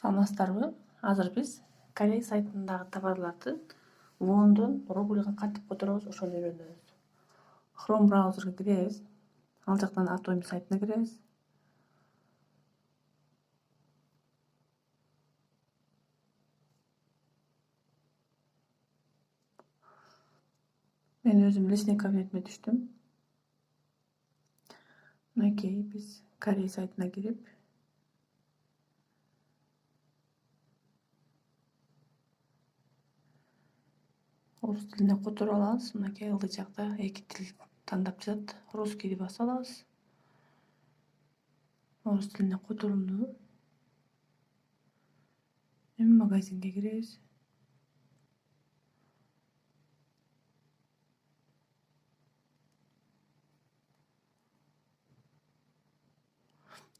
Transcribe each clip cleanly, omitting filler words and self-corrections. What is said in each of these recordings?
Саламатсыздарбы? Азыр биз Корей сайтындагы товарларды вондон рубльга кантип которобуз ошону үйрөнөбүз. Chrome браузерге киребиз. Ал жактан Atomy сайтына киребиз. Мен өзүм личный кабинетиме түштүм. Мынакей биз Корей сайтына кирип орус тилине которуп алабыз. Мынакей ылдый жакта эки тил тандап жатат. Русскийди басып алабыз. Орус тилине которулду. Эми магазинге киребиз.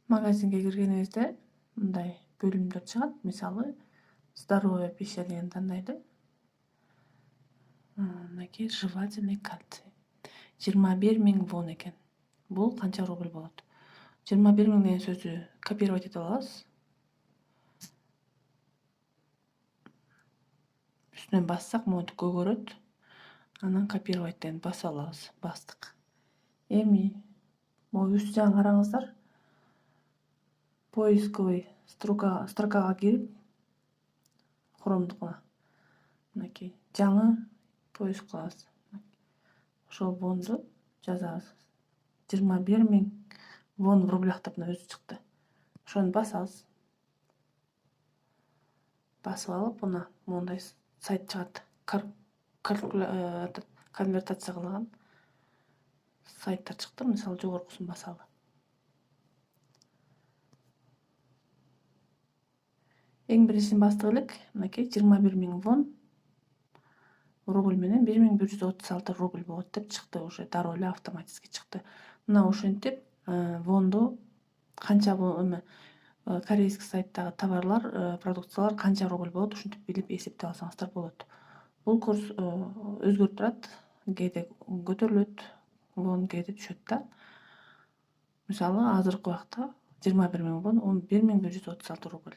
Магазинге киргенибизде мындай бөлүмдөр чыгат. Мисалы, здоровая пища деген тандайлы. Мынакей жевательный кальций. 21 000 вон экен. Бул канча рубль болот? 21 000 деген сөздү копировать этип алабыз. Үстүнөн бассак монтип көгөрөт. Анан копировать деген басып алабыз. Бастык. Эми могу үст жагын караңыздар. Поисковый строкага кирип Chrome'дукуна. Мынакей жаңы поиск кылабыз. Ошол вонду жазабыз. 21 000 вон в рублях деп өзү чыкты. Ошону басабыз. Басып алып, мына мондай сайт чыгат. Конвертация кылган сайттар чыкты. Мисалы, жогоркусун басалы. Эң биринчисин бастык элек. Мынакей 21 000 вон рубль менен 1136 рубль болот деп чыкты. Уже дароо эле автоматически чыкты. Мына ошентип вонду канча эме корейский сайттагы товарлар, продукциялар канча рубль болот, ушинтип билип эсептеп алсаңыздар болот. Бул курс өзгөрүп турат. Кээде көтөрүлөт, вон кээде түшөт да. Мисалы, азыркы убакта 21 000 вон 1136 рубль.